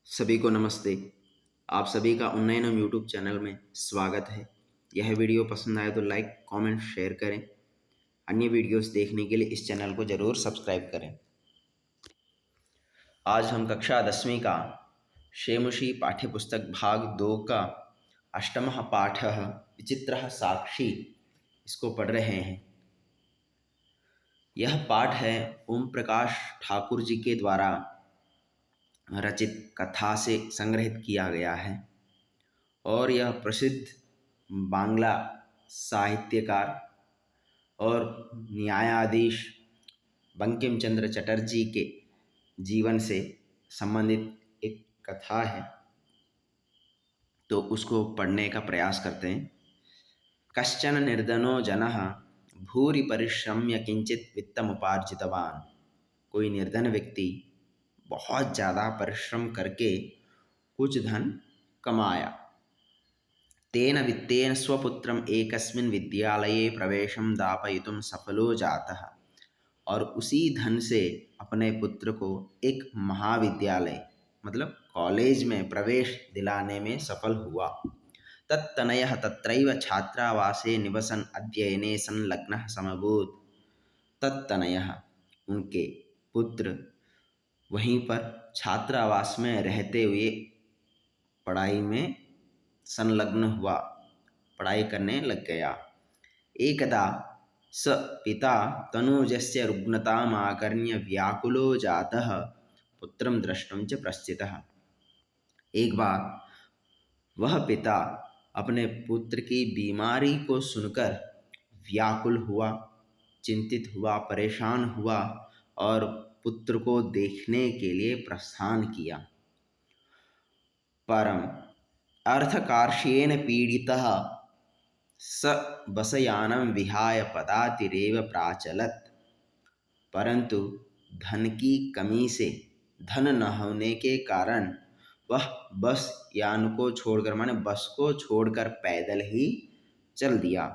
सभी को नमस्ते। आप सभी का उन्नयनम यूट्यूब चैनल में स्वागत है। यह वीडियो पसंद आए तो लाइक कमेंट शेयर करें। अन्य वीडियोस देखने के लिए इस चैनल को ज़रूर सब्सक्राइब करें। आज हम कक्षा 10वीं का शेमुषी पाठ्यपुस्तक भाग 2 का अष्टमः पाठः विचित्रः साक्षी इसको पढ़ रहे हैं। यह पाठ है ओम प्रकाश ठाकुर जी के द्वारा रचित कथा से संग्रहित किया गया है और यह प्रसिद्ध बांग्ला साहित्यकार और न्यायाधीश बंकिम चंद्र चटर्जी के जीवन से संबंधित एक कथा है, तो उसको पढ़ने का प्रयास करते हैं। कश्चन निर्धनो जनः भूरि परिश्रम्य किंचित वित्तमुपार्जितवान्। कोई निर्धन व्यक्ति बहुत ज़्यादा परिश्रम करके कुछ धन कमाया। तेन वित्तेन स्वपुत्रम एकस्मिन् विद्यालये प्रवेशं दापयितुं सफलो जातः। और उसी धन से अपने पुत्र को एक महाविद्यालय मतलब कॉलेज में प्रवेश दिलाने में सफल हुआ। तत्तनयः तत्रैव छात्रावासे निवसन् अध्ययने संलग्नः समभूत्। तत्तनयः उनके पुत्र वहीं पर छात्रावास में रहते हुए पढ़ाई में संलग्न हुआ, पढ़ाई करने लग गया। एकदा स पिता तनूजस्य रुग्णतामाकर्ण्य व्याकुलो जातः पुत्रं द्रष्टुं च प्रस्थितः। एक बार वह पिता अपने पुत्र की बीमारी को सुनकर व्याकुल हुआ, चिंतित हुआ, परेशान हुआ और पुत्र को देखने के लिए प्रस्थान किया। परम अर्थकार्ष्येन पीडितः स बसयानं विहाय पदातिरेव प्राचलत्। परंतु धन की कमी से, धन न होने के कारण वह बस यान को छोड़कर माने बस को छोड़कर पैदल ही चल दिया।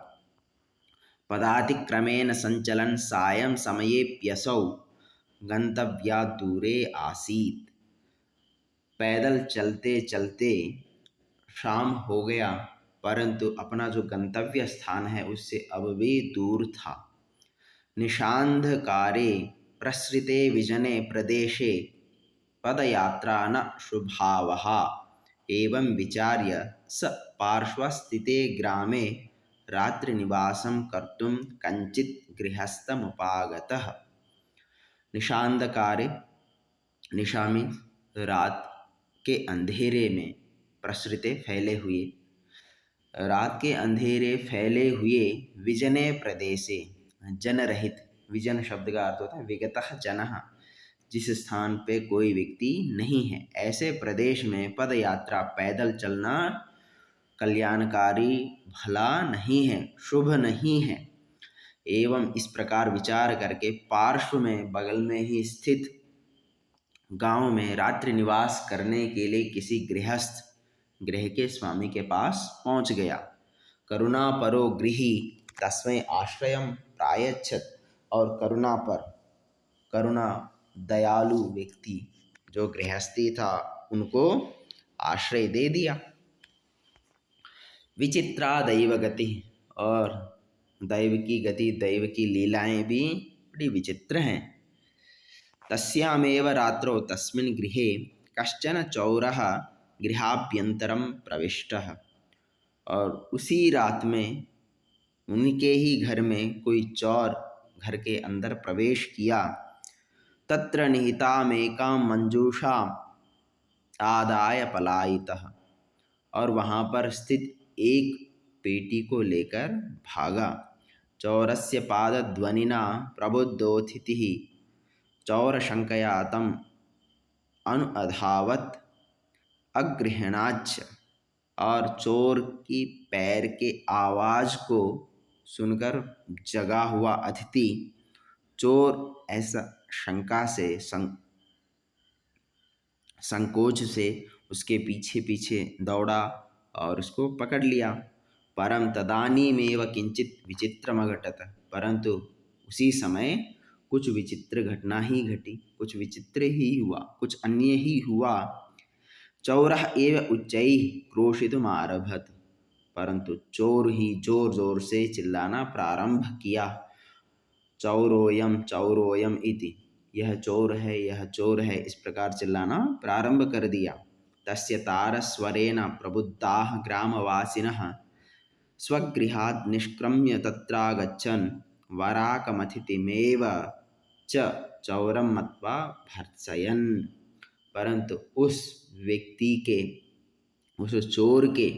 पदातिक्रमेण संचलन सायं समयेप्यसौ गंतव्यात् दूरे आसीत्। पैदल चलते चलते शाम हो गया, परंतु अपना जो गंतव्य स्थान है उससे अब भी दूर था। निशांधकारे प्रसृते विजने प्रदेशे पदयात्रा न शुभावः। एवं विचार्य स पार्श्वस्थिते ग्रामे रात्रिनिवासं कर्तुं कञ्चित् गृहस्थमुपागतः। निशांधकारे, निशा में रात के अंधेरे में, प्रसृते फैले हुए, रात के अंधेरे फैले हुए, विजने प्रदेशे जन रहित, विजन शब्द का अर्थ होता है विगतः जनः, जिस स्थान पे कोई व्यक्ति नहीं है, ऐसे प्रदेश में पद यात्रा पैदल चलना कल्याणकारी भला नहीं है, शुभ नहीं है। एवं इस प्रकार विचार करके पार्श्व में बगल में ही स्थित गांव में रात्रि निवास करने के लिए किसी गृहस्थ, गृह के स्वामी के पास पहुंच गया। करुणा परो गृही तस्मै आश्रयं प्रायच्छत्। और करुणा पर, करुणा दयालु व्यक्ति जो गृहस्थी था उनको आश्रय दे दिया। विचित्रा दैव गति, और दैव की गति, दैव की लीलाएं भी बड़ी विचित्र हैं। तस्यामेव रात्रौ तस्मिन् गृहे कश्चन चौरः गृहाभ्यन्तरं प्रविष्टः। और उसी रात में उनके ही घर में कोई चोर घर के अंदर प्रवेश किया। तत्र निहितामेकां मंजूषाम् आदाय पलायितः। और वहाँ पर स्थित एक पेटी को लेकर भागा। चौरस्य पादध्वनिना प्रबुद्धोऽतिथिः चौरशंकया तम् अनुअधावत् अगृह्णाच्च। और चोर की पैर के आवाज को सुनकर जगा हुआ अतिथि चोर ऐसा शंका से, संकोच से उसके पीछे पीछे दौड़ा और उसको पकड़ लिया। परम तदानीमेव किंचित विचित्रमघटत। परंतु उसी समय कुछ विचित्र घटना ही घटी, कुछ विचित्र ही हुआ, कुछ अन्य ही हुआ। चौरः एव उच्चैः क्रोशितुमारभत, परंतु चोर ही जोर जोर से चिल्लाना प्रारंभ किया। चौरोयम इति, यह चोर है, यह चोर है, इस प्रकार चिल्लाना प्रारंभ कर दिया। तस्य तारस्वरेण प्रबुद्धाः ग्रामवासिनः स्वगृहात् निष्क्रम्य तत्रागच्छन् वराकमतिथिमेव च चौरं मत्वा भर्त्सयन्। परंतु उस व्यक्ति के, उस चोर के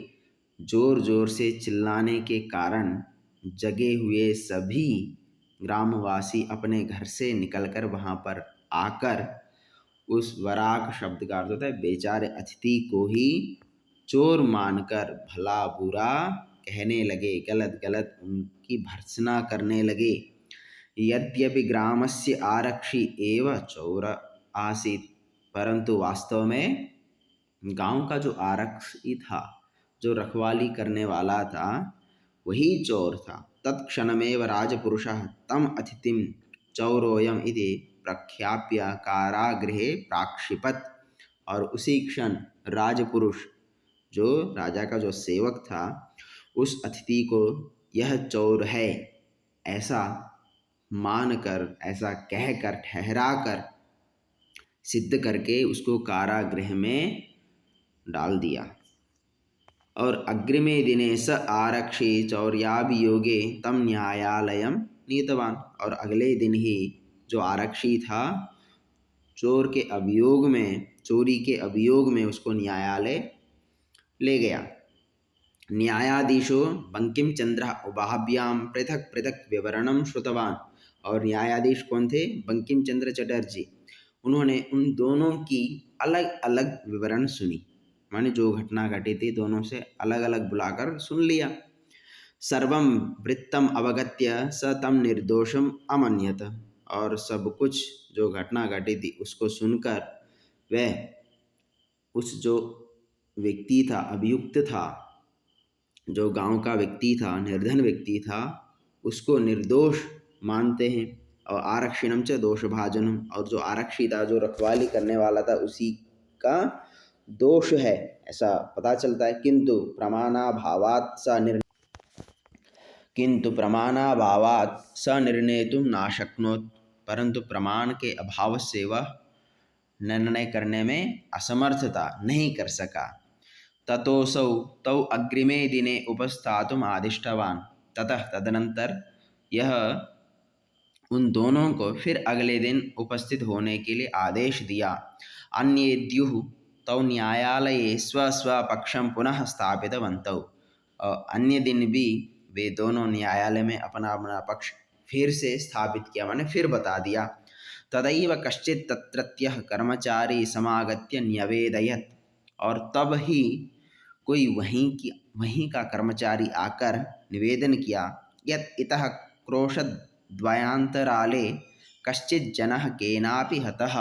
जोर जोर से चिल्लाने के कारण जगे हुए सभी ग्रामवासी अपने घर से निकलकर वहाँ पर आकर उस वराक शब्द का अर्थ होता है बेचारे अतिथि को ही चोर मानकर भला बुरा कहने लगे, गलत गलत उनकी भर्त्सना करने लगे। यद्यपि ग्रामस्य आरक्षी एव चोर आसीत्, परंतु वास्तव में गांव का जो आरक्षी था, जो रखवाली करने वाला था, वही चोर था। तत्क्षणमेव राजपुरुषः तम अतिथिं चौरोयम इति प्रख्याप्य कारागृहे प्राक्षिपत, और उसी क्षण राजपुरुष, जो राजा का जो सेवक था, उस अतिथि को यह चोर है ऐसा मानकर, ऐसा कहकर, ठहराकर, सिद्ध करके उसको कारागृह में डाल दिया। और अग्रिमे दिने स आरक्षी चौर्याभियोगे तम न्यायालयम नीतवान, और अगले दिन ही जो आरक्षी था चोर के अभियोग में, चोरी के अभियोग में उसको न्यायालय ले गया। न्यायाधीशो बंकिम चंद्र उभाभ्याम पृथक पृथक विवरणम श्रुतवान, और न्यायाधीश कौन थे? बंकिम चंद्र चटर्जी। उन्होंने उन दोनों की अलग अलग विवरण सुनी, माने जो घटना घटी थी दोनों से अलग अलग बुलाकर सुन लिया। सर्वम वृत्तम अवगत्य स तम निर्दोषम अमन्यत, और सब कुछ जो घटना घटी थी उसको सुनकर वह उस जो व्यक्ति था, अभियुक्त था, जो गांव का व्यक्ति था, निर्धन व्यक्ति था, उसको निर्दोष मानते हैं। और आरक्षिणम च दोषभाजनम, और जो आरक्षी था, जो रखवाली करने वाला था, उसी का दोष है ऐसा पता चलता है। किंतु प्रमाणाभावात् स निर्णेतुं नाशक्नोत्, परंतु प्रमाण के अभाव से वह निर्णय करने में असमर्थ था, नहीं कर सका। ततोऽसौ तौ अग्रिमे दिने उपस्थातुम् आदिष्टवान्, तदनंतर यह उन दोनों को फिर अगले दिन उपस्थित होने के लिए आदेश दिया। अन्येद्युः तौ न्यायालये स्वस्वपक्षं पुनः स्थापितवन्तौ, और अन्य दिन भी वे दोनों न्यायालय में अपना अपना पक्ष फिर से स्थापित किया, माने फिर बता दिया। तदैव कश्चित् तत्रत्यः कर्मचारी समागत्य न्यवेदयत्, और तब ही कोई वहीं का कर्मचारी आकर निवेदन किया, यत् इतः क्रोशद्वयान्तराले कश्चित् जनः केनापि हतः।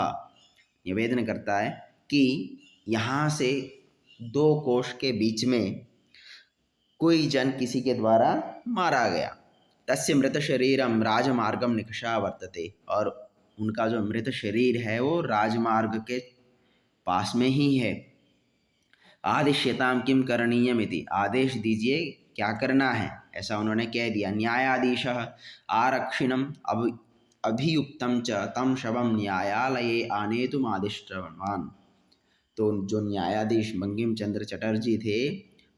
निवेदन करता है कि यहाँ से 2 कोश के बीच में कोई जन किसी के द्वारा मारा गया। तस्य मृत शरीरम राजमार्गम निकषा वर्तते, और उनका जो मृत शरीर है वो राजमार्ग के पास में ही है। आदिश्यताम किम करणीयम इति, आदेश दीजिए क्या करना है, ऐसा उन्होंने कह दिया। न्यायाधीशः आरक्षिणम अभियुक्तम च तम शवम न्यायालये आनेतुम आदिष्टवान्, तो जो न्यायाधीश बंकिम चंद्र चटर्जी थे,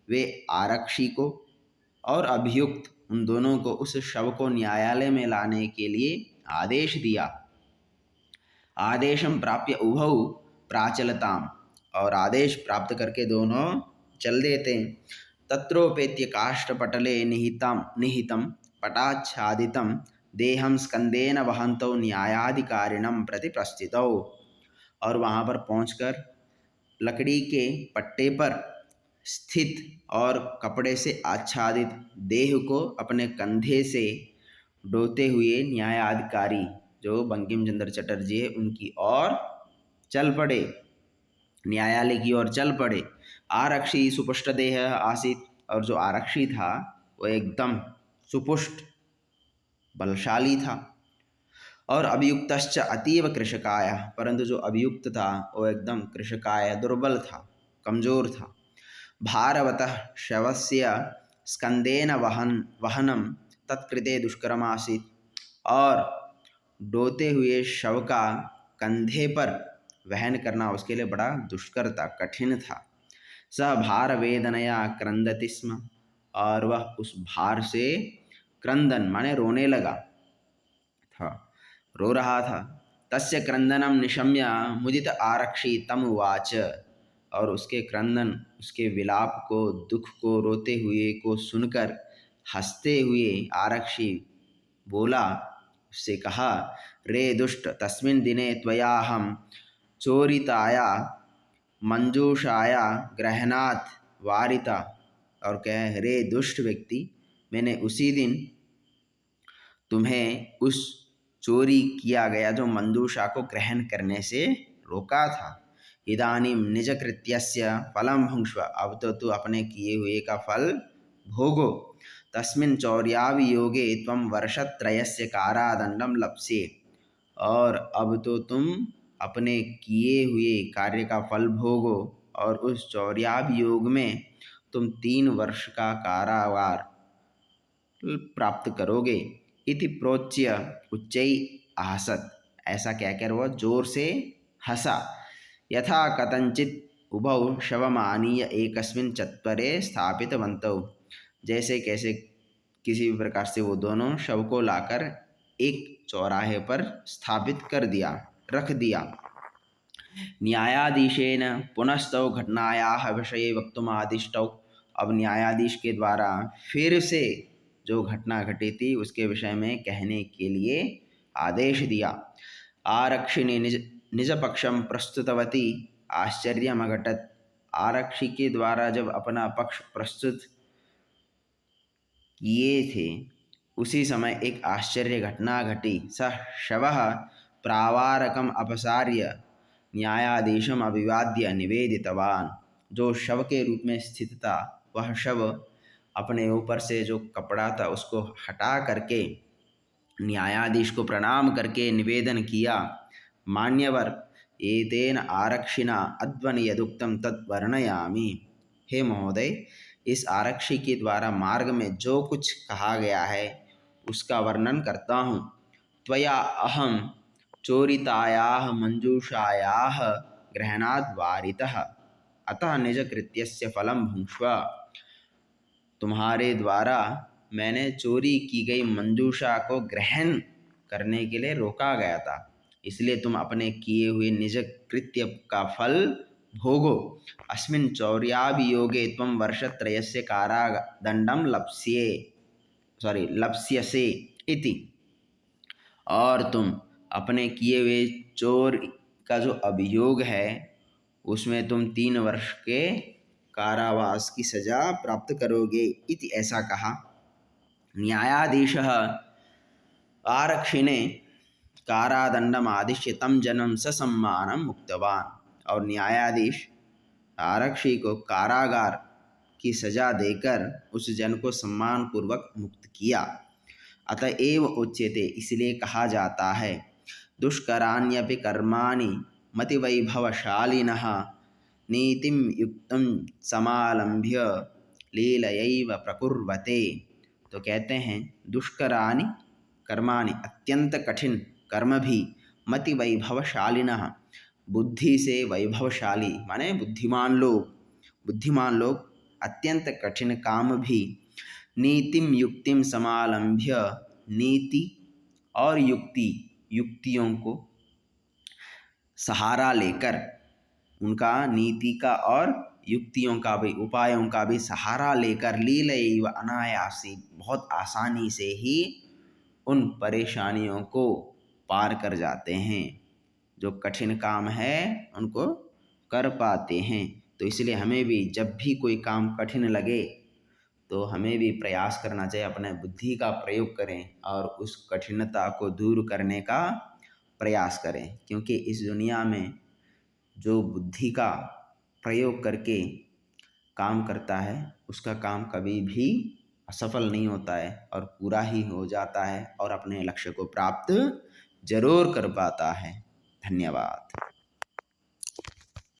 वे आरक्षी को और अभियुक्त उन दोनों को उस शव को न्यायालय में लाने के लिए आदेश दिया। आदेशम प्राप्य उभौ प्राचलताम, और आदेश प्राप्त करके दोनों चल देते। तत्रोपेत्य काष्ठपटले निहितं पटाच्छादितं देहं स्कंदेन वहन्तौ न्यायाधिकारिणं प्रति प्रस्थितौ, और वहाँ पर पहुंचकर लकड़ी के पट्टे पर स्थित और कपड़े से आच्छादित देह को अपने कंधे से ढोते हुए न्यायाधिकारी जो बंकिम चंद्र चटर्जी है उनकी ओर चल पड़े, न्यायालय की ओर चल पड़े। आरक्षी सुपुष्ट देह आसीत, और जो आरक्षी था वो एकदम सुपुष्ट बलशाली था। और अभियुक्तश्च अतीव कृशकाय, परंतु जो अभियुक्त था वो एकदम कृशकाय दुर्बल था, कमज़ोर था। भारवतः शवस्य स्कंदेन वहनम तत्कृते दुष्करमासीत्, और डोते हुए शव का कंधे पर वहन करना उसके लिए बड़ा दुष्कर था, कठिन था। सह भार वेदनया क्रंदति स्म, और वह उस भार से क्रंदन माने रोने लगा था, रो रहा था। तस्य क्रंदनम निशम्य मुदित आरक्षी तम उवाच, और उसके क्रंदन, उसके विलाप को, दुख को, रोते हुए को सुनकर हंसते हुए आरक्षी बोला, उससे कहा, रे दुष्ट, तस्मिन् दिने त्वयाहं चोरिताया मंजूषाया ग्रहणात् वारिता। और कहे, रे दुष्ट व्यक्ति, मैंने उसी दिन तुम्हें उस चोरी किया गया जो मंजूषा को ग्रहण करने से रोका था। इदानीं निज कृत्यस्य फलं भुङ्क्ष्व, अब तो तू अपने किए हुए का फल भोगो। तस्मिन् चौर्याभियोगे त्वं वर्षत्रयस्य कारादंडम लप्स्ये, और अब तो तुम अपने किए हुए कार्य का फल भोगो, और उस चौर्याभियोग में तुम 3 वर्ष का कारावार प्राप्त करोगे। इति प्रोच्य उच्चै आहसत, ऐसा कहकर वह जोर से हंसा। यथा कथंचित उभौ शवमानीय एकस्मिन् चत्वरे स्थापितवन्तौ, जैसे कैसे किसी भी प्रकार से वो दोनों शव को लाकर एक चौराहे पर स्थापित कर दिया, रख दिया। न्यायाधीशेन पुनस्तौ घटनायाः विषये वक्तुमादिष्टौ, अब न्यायाधीश के द्वारा फिर से जो घटना घटी थी उसके विषय में कहने के लिए आदेश दिया। आरक्षिणी निज पक्षम प्रस्तुतवती आश्चर्यमघटत, आरक्षी के द्वारा जब अपना पक्ष प्रस्तुत किए थे उसी समय एक आश्चर्य घटना घटी। सः शवः प्रावारकम अपसार्य न्यायाधीशम अभिवाद्य निवेदितवान, जो शव के रूप में स्थित था वह शव अपने ऊपर से जो कपड़ा था उसको हटा करके न्यायाधीश को प्रणाम करके निवेदन किया, मान्यवर, एतेन आरक्षिणा अध्वन यदुक्तम तत् वर्णयामि। हे महोदय, इस आरक्षी के द्वारा मार्ग में जो कुछ कहा गया है उसका वर्णन करता हूँ। त्वया अहम चोरितायाः मंजूषायाः ग्रहणाद् वारितः, अतः निज कृत्यस्य फलं भुङ्क्ष्व। तुम्हारे द्वारा मैंने चोरी की गई मंजूषा को ग्रहण करने के लिए रोका गया था, इसलिए तुम अपने किए हुए निज कृत्य का फल भोगो। अस्मिन् चौर्याभियोगे त्वं वर्षत्रयस्य कारादंडम लप्स्यसे इति, और तुम अपने किए हुए चोर का जो अभियोग है उसमें तुम 3 वर्ष के कारावास की सजा प्राप्त करोगे इति, ऐसा कहा। न्यायाधीशः आरक्षिणे कारादंडम आदिश्य तम जनम ससम्मानम मुक्तवान, और न्यायाधीश आरक्षी को कारागार की सजा देकर उस जन को सम्मान पूर्वक मुक्त किया। अतएव उच्यते, इसलिए कहा जाता है, दुष्कराण्यपि कर्माणि मतिवैभवशालिनः नीतिं युक्तं समालंभ्य लीलयैव प्रकुर्वते। तो कहते हैं, दुष्करानि कर्माणि, अत्यंत कठिन कर्म भी, मति वैभवशालिनः, बुद्धि से वैभवशाली माने बुद्धिमान लोग अत्यंत कठिन काम भी, नीतिम युक्तिम समालंभ्य, नीति और युक्तियों को सहारा लेकर, उनका नीति का और युक्तियों का भी, उपायों का भी सहारा लेकर, लीलैव अनायासी, बहुत आसानी से ही उन परेशानियों को पार कर जाते हैं, जो कठिन काम है उनको कर पाते हैं। तो इसलिए हमें भी जब भी कोई काम कठिन लगे तो हमें भी प्रयास करना चाहिए, अपने बुद्धि का प्रयोग करें और उस कठिनता को दूर करने का प्रयास करें, क्योंकि इस दुनिया में जो बुद्धि का प्रयोग करके काम करता है उसका काम कभी भी असफल नहीं होता है और पूरा ही हो जाता है और अपने लक्ष्य को प्राप्त जरूर कर पाता है। धन्यवाद।